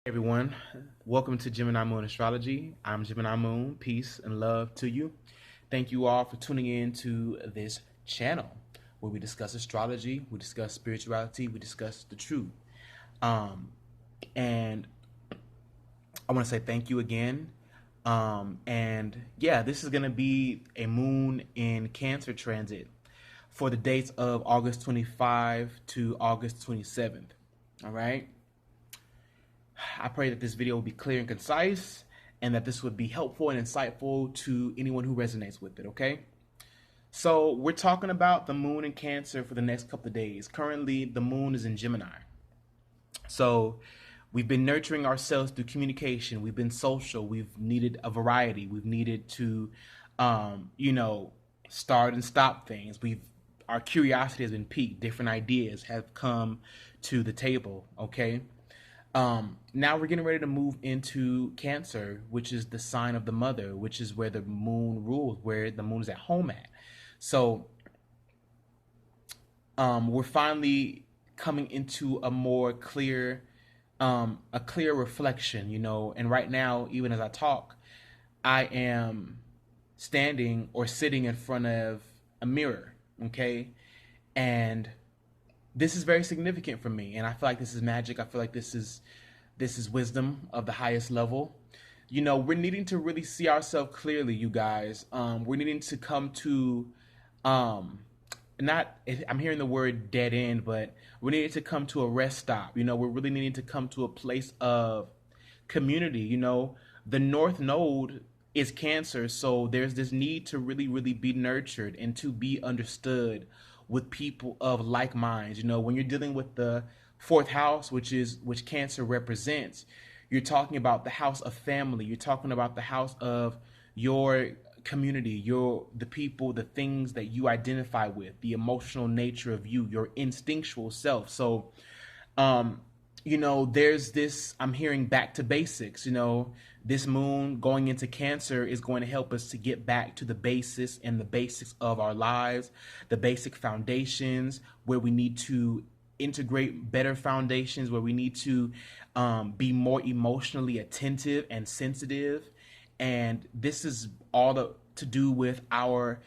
Everyone, welcome to Gemini Moon Astrology. I'm Gemini Moon. Peace and love to you. Thank you all for tuning in to this channel where we discuss astrology, we discuss spirituality, we discuss the truth. And I want to say thank you again. This is going to be a moon in Cancer transit for the dates of August 25 to August 27th. All right. I pray that this video will be clear and concise and that this would be helpful and insightful to anyone who resonates with it, okay? So we're talking about the moon in Cancer for the next couple of days. Currently, the moon is in Gemini. So we've been nurturing ourselves through communication. We've been social. We've needed a variety. We've needed to, start and stop things. Our curiosity has been piqued. Different ideas have come to the table, okay? Now we're getting ready to move into Cancer, which is the sign of the mother, which is where the moon rules, where the moon is at home at. So we're finally coming into a more clear, reflection, and right now, even as I talk, I am standing or sitting in front of a mirror, okay? And this is very significant for me, and I feel like this is magic. I feel like this is wisdom of the highest level. We're needing to really see ourselves clearly, you guys. We're needing to come to I'm hearing the word dead end, but we need to come to a rest stop. We're really needing to come to a place of community. The North Node is Cancer, so there's this need to really, really be nurtured and to be understood with people of like minds. When you're dealing with the fourth house, which Cancer represents, you're talking about the house of family. You're talking about the house of your community, the people, the things that you identify with, the emotional nature of you, your instinctual self. So, there's this, I'm hearing back to basics. This moon going into Cancer is going to help us to get back to the basis and the basics of our lives, the basic foundations where we need to integrate better foundations, where we need to be more emotionally attentive and sensitive. And this is all to do with our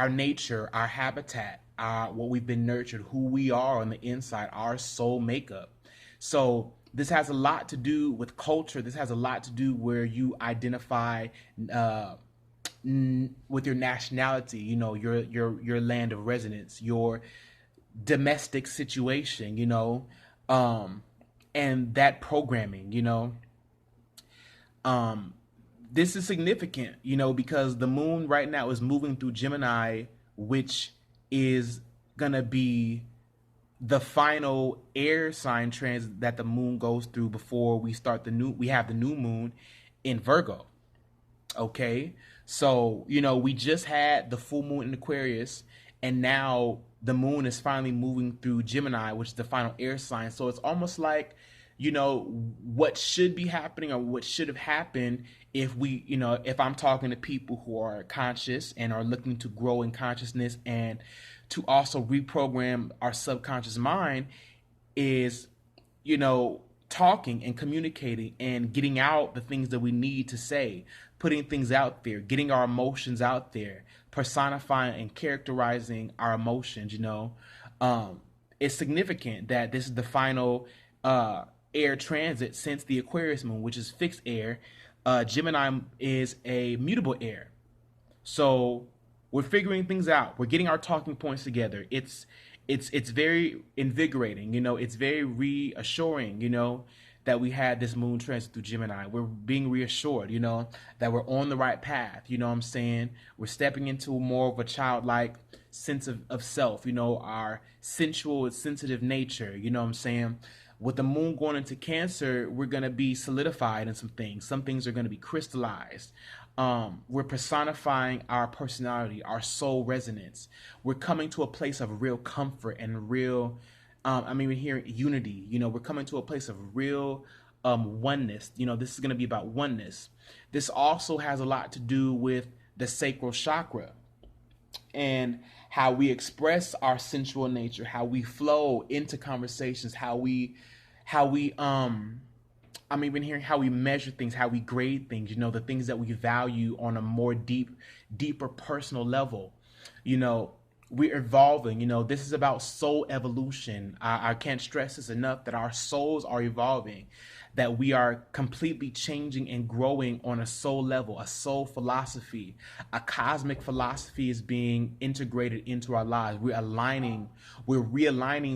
nature, our habitat, what we've been nurtured, who we are on the inside, our soul makeup. So this has a lot to do with culture. This has a lot to do where you identify with your nationality, your land of residence, your domestic situation, and that programming, this is significant, because the moon right now is moving through Gemini, which is gonna be the final air sign transit that the moon goes through before we have the new moon in Virgo. Okay, so we just had the full moon in Aquarius, and now the moon is finally moving through Gemini, which is the final air sign. So it's almost like, what should be happening or what should have happened if if I'm talking to people who are conscious and are looking to grow in consciousness and to also reprogram our subconscious mind, is, talking and communicating and getting out the things that we need to say, putting things out there, getting our emotions out there, personifying and characterizing our emotions. It's significant that this is the final air transit since the Aquarius moon, which is fixed air. Gemini is a mutable air. So we're figuring things out. We're getting our talking points together. It's very invigorating. It's very reassuring, that we had this moon transit through Gemini. We're being reassured, that we're on the right path. You know what I'm saying? We're stepping into more of a childlike sense of self, our sensual and sensitive nature. You know what I'm saying? With the moon going into Cancer, we're going to be solidified in some things. Some things are going to be crystallized. We're personifying our personality, our soul resonance. We're coming to a place of real comfort and real, we're hearing unity. We're coming to a place of real oneness. This is going to be about oneness. This also has a lot to do with the sacral chakra and how we express our sensual nature, how we flow into conversations, how we I'm even hearing how we measure things, how we grade things, you know, the things that we value on a more deeper personal level. You know, we're evolving. You know, this is about soul evolution. I can't stress this enough, that our souls are evolving, that we are completely changing and growing on a soul level. A soul philosophy, a cosmic philosophy is being integrated into our lives. We're realigning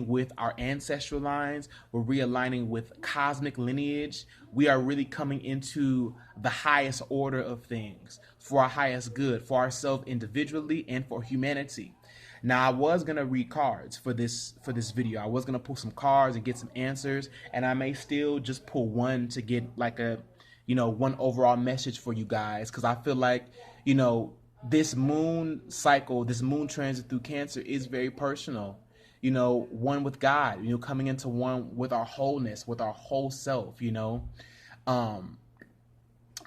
with our ancestral lines, we're realigning with cosmic lineage. We are really coming into the highest order of things for our highest good, for ourselves individually and for humanity. Now, I was gonna read cards for this video. I was gonna pull some cards and get some answers, and I may still just pull one to get like a, you know, one overall message for you guys, because I feel like, you know, this moon cycle, this moon transit through Cancer is very personal. You know, one with God, you know, coming into one with our wholeness, with our whole self, you know.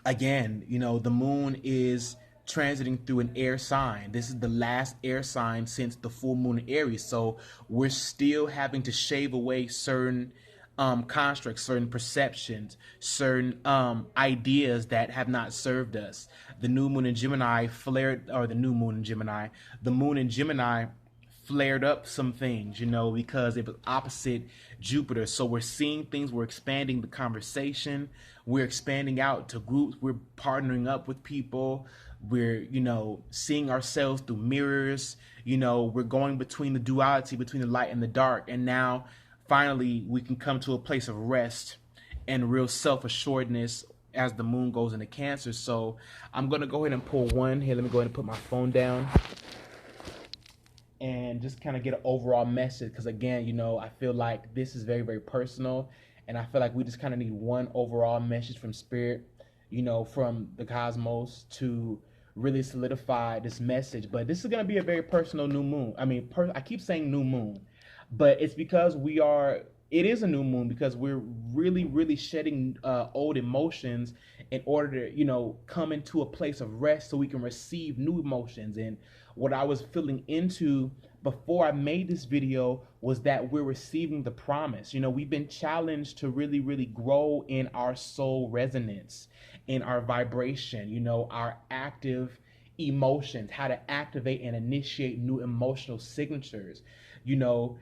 Again, you know, the moon is transiting through an air sign. This is the last air sign since the full moon in Aries. So we're still having to shave away certain constructs, certain perceptions, certain ideas that have not served us. The new moon in Gemini the moon in Gemini flared up some things, you know, because it was opposite Jupiter. So we're seeing things, we're expanding the conversation, we're expanding out to groups, we're partnering up with people, we're, you know, seeing ourselves through mirrors, you know, we're going between the duality, between the light and the dark. And now finally we can come to a place of rest and real self-assuredness as the moon goes into Cancer. So I'm going to go ahead and pull one. Here, let me go ahead and put my phone down and just kind of get an overall message, because again, you know, I feel like this is very, very personal, and I feel like we just kind of need one overall message from spirit, you know, from the cosmos, to really solidify this message. But this is going to be a very personal new moon. I mean, I keep saying new moon, but it's because it is a new moon, because we're really, really shedding old emotions in order to, you know, come into a place of rest so we can receive new emotions. And what I was feeling into before I made this video was that we're receiving the promise. You know, we've been challenged to really, really grow in our soul resonance, in our vibration, you know, our active emotions, how to activate and initiate new emotional signatures. You know,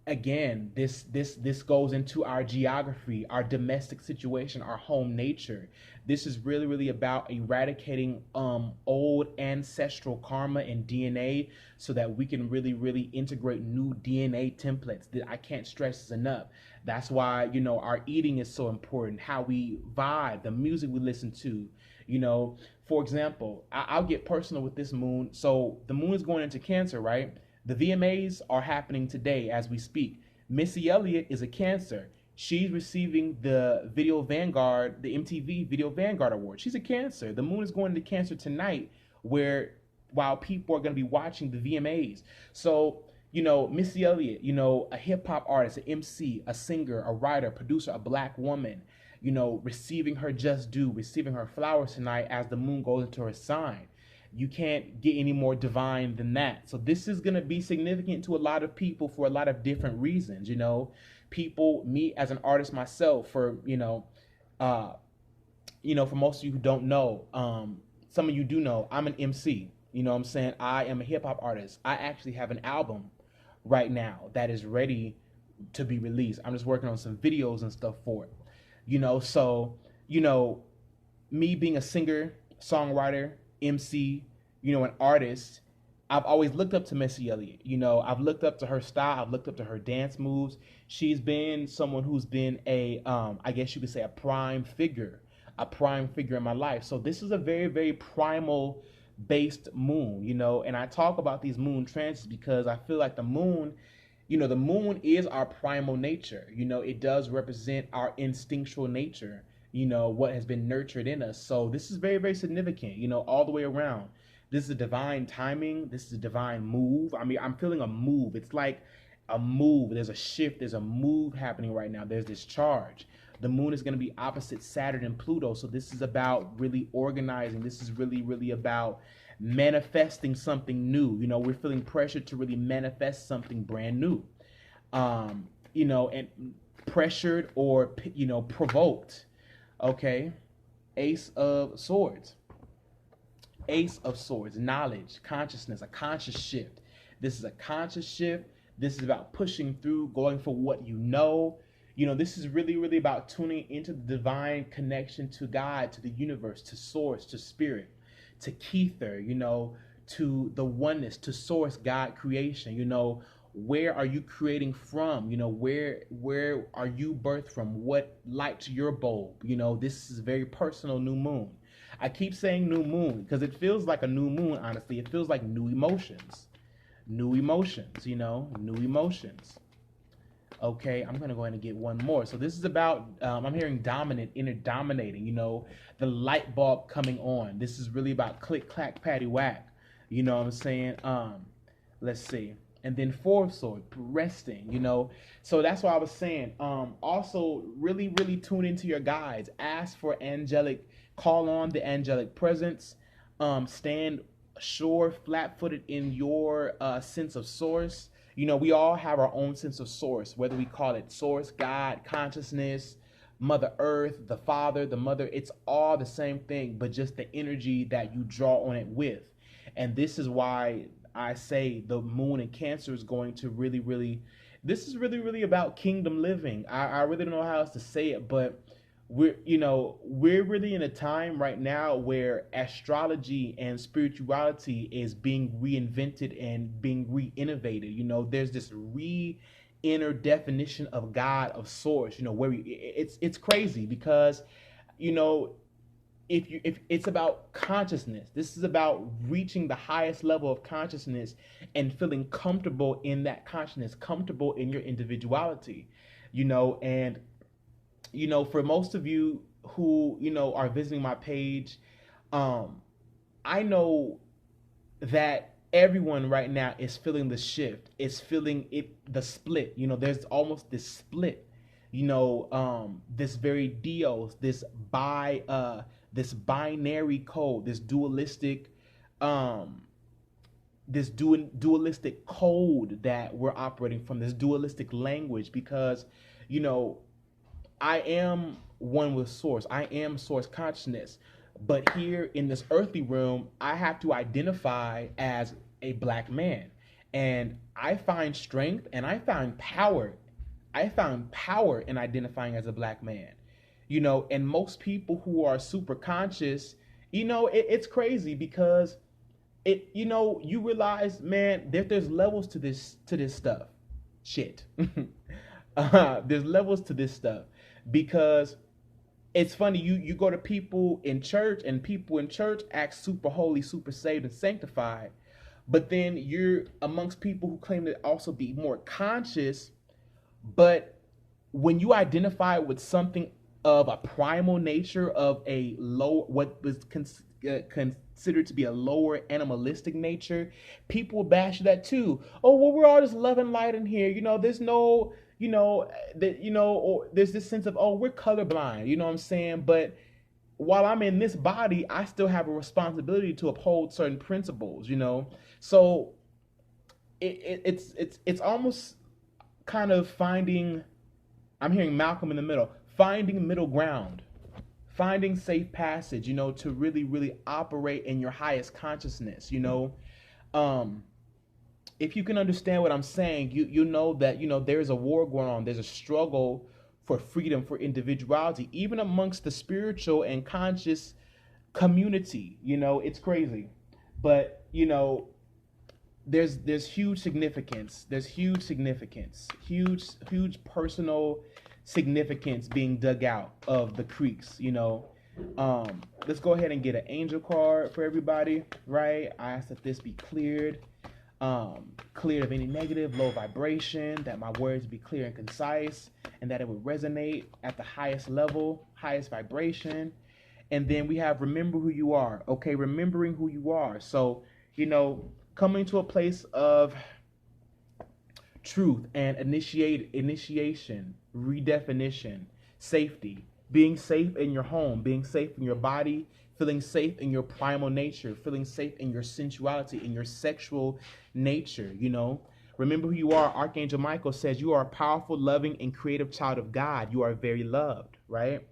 again, this goes into our geography, our domestic situation, our home nature. This is really, really about eradicating old ancestral karma and DNA, so that we can really, really integrate new DNA templates. That I can't stress this enough. That's why, you know, our eating is so important, how we vibe, the music we listen to. You know, for example, I'll get personal with this moon. So the moon is going into Cancer, right? The VMAs are happening today as we speak. Missy Elliott is a Cancer. She's receiving the Video Vanguard, the MTV Video Vanguard Award. She's a Cancer. The moon is going into Cancer tonight, while people are going to be watching the VMAs. So, you know, Missy Elliott, you know, a hip hop artist, an MC, a singer, a writer, producer, a black woman, you know, receiving her just due, receiving her flowers tonight as the moon goes into her sign. You can't get any more divine than that. So this is going to be significant to a lot of people for a lot of different reasons. You know, me as an artist myself, for, for most of you who don't know, some of you do know, I'm an MC. You know what I'm saying? I am a hip hop artist. I actually have an album right now that is ready to be released. I'm just working on some videos and stuff for it. You know, so, you know, me being a singer, songwriter, MC, you know, an artist, I've always looked up to Missy Elliott. You know, I've looked up to her style. I've looked up to her dance moves. She's been someone who's been I guess you could say a prime figure in my life. So this is a very, very primal based moon, you know, and I talk about these moon transits because I feel like the moon, you know, the moon is our primal nature. You know, it does represent our instinctual nature, you know, what has been nurtured in us. So this is very, very significant, you know, all the way around. This is a divine timing. This is a divine move. I mean, I'm feeling a move. It's like a move. There's a shift. There's a move happening right now. There's this charge. The moon is going to be opposite Saturn and Pluto. So this is about really organizing. This is really, really about manifesting something new. You know, we're feeling pressure to really manifest something brand new. You know, and pressured or, provoked. Okay, Ace of Swords. Ace of Swords, knowledge, consciousness, a conscious shift. This is a conscious shift. This is about pushing through, going for what you know. This is really, really about tuning into the divine connection to God, to the universe, to source, to spirit, to Kether, to the oneness, to source, God, creation. Where are you creating from? Where are you birthed from? What lights your bulb? This is a very personal new moon. I keep saying new moon because it feels like a new moon, honestly. It feels like new emotions. New emotions, new emotions. Okay, I'm going to go ahead and get one more. So this is about, I'm hearing dominant, inner dominating, the light bulb coming on. This is really about click, clack, patty, whack. You know what I'm saying? Let's see. And then fourth sword, resting, So that's why I was saying, also really, really tune into your guides. Ask for angelic, call on the angelic presence. Stand sure, flat-footed in your sense of source. We all have our own sense of source, whether we call it source, God, consciousness, Mother Earth, the Father, the Mother. It's all the same thing, but just the energy that you draw on it with. And this is why I say the moon in Cancer is going to really, really, this is really, really about kingdom living. I really don't know how else to say it, but we're really in a time right now where astrology and spirituality is being reinvented and being re-innovated. There's this inner definition of God, of source, where it's crazy because, if it's about consciousness, this is about reaching the highest level of consciousness and feeling comfortable in that consciousness, comfortable in your individuality, and for most of you who, are visiting my page, I know that everyone right now is feeling the shift, is feeling the split. There's almost this split, this very Dios, this binary code, this dualistic, dualistic code that we're operating from, this dualistic language, because, I am one with source. I am source consciousness. But here in this earthly realm, I have to identify as a black man. And I find strength and I find power. I found power in identifying as a black man. And most people who are super conscious, it's crazy because you realize, man, there's levels to this stuff. Shit. There's levels to this stuff. Because it's funny, you go to people in church and people in church act super holy, super saved and sanctified, but then you're amongst people who claim to also be more conscious, but when you identify with something of a primal nature, of a low, what was considered to be a lower animalistic nature, people bash that too. Oh, well, we're all just love and light in here. There's no, or there's this sense of, oh, we're colorblind, you know what I'm saying? But while I'm in this body, I still have a responsibility to uphold certain principles, So it's almost kind of finding, I'm hearing Malcolm in the middle, finding middle ground, finding safe passage, to really, really operate in your highest consciousness, If you can understand what I'm saying, you know that, there's a war going on. There's a struggle for freedom, for individuality, even amongst the spiritual and conscious community. It's crazy. But, there's huge significance. There's huge significance, huge personal significance being dug out of the creeks, Let's go ahead and get an angel card for everybody, right? I ask that this be cleared. Cleared of any negative, low vibration, that my words be clear and concise, and that it would resonate at the highest level, highest vibration. And then we have remember who you are. Okay, remembering who you are. So, coming to a place of truth and initiation, redefinition, safety, being safe in your home, being safe in your body, feeling safe in your primal nature, feeling safe in your sensuality, in your sexual nature, Remember who you are. Archangel Michael says you are a powerful, loving, and creative child of God. You are very loved, right?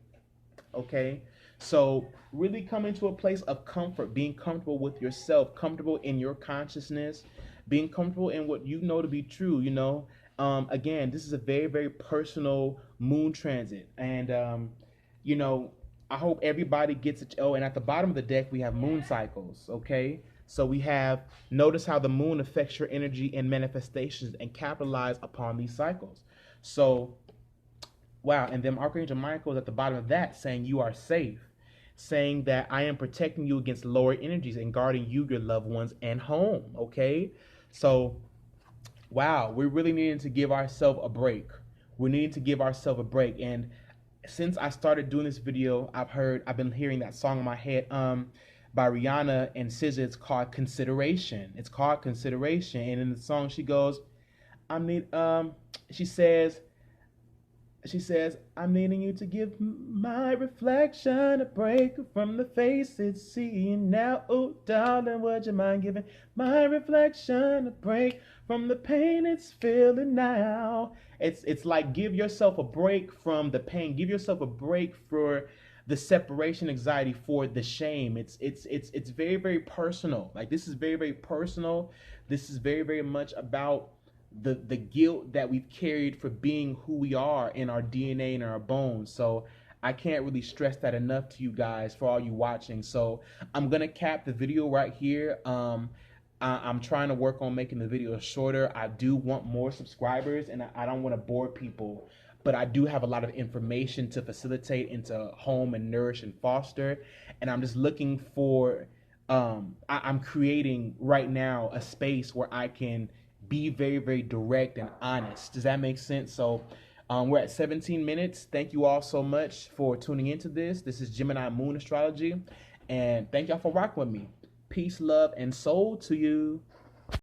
Okay. So really come into a place of comfort, being comfortable with yourself, comfortable in your consciousness, being comfortable in what you know to be true, you know. Again, this is a very, very personal moon transit. And, you know, I hope everybody gets it. Oh, and at the bottom of the deck, we have moon cycles, okay? So we have, notice how the moon affects your energy and manifestations and capitalize upon these cycles. So, wow. And then Archangel Michael is at the bottom of that saying you are safe, saying that I am protecting you against lower energies and guarding you, your loved ones, and home, okay? So, wow, we really needed to give ourselves a break. We needed to give ourselves a break. And since I started doing this video, I've been hearing that song in my head by Rihanna and SZA. It's called Consideration. It's called Consideration. And in the song she goes, I need she says, I'm needing you to give my reflection a break from the face it's seeing now. Oh, darling, would you mind giving my reflection a break from the pain it's feeling now? It's like give yourself a break from the pain. Give yourself a break for the separation anxiety, for the shame. It's very, very personal. Like this is very, very personal. This is very, very much about the guilt that we've carried for being who we are in our DNA and our bones. So I can't really stress that enough to you guys, for all you watching. So I'm gonna cap the video right here. I'm trying to work on making the video shorter. I do want more subscribers, and I don't want to bore people, but I do have a lot of information to facilitate and to home and nourish and foster. And I'm just looking for I'm creating right now a space where I can be very, very direct and honest. Does that make sense? So we're at 17 minutes. Thank you all so much for tuning into this. This is Gemini Moon Astrology. And thank y'all for rocking with me. Peace, love, and soul to you.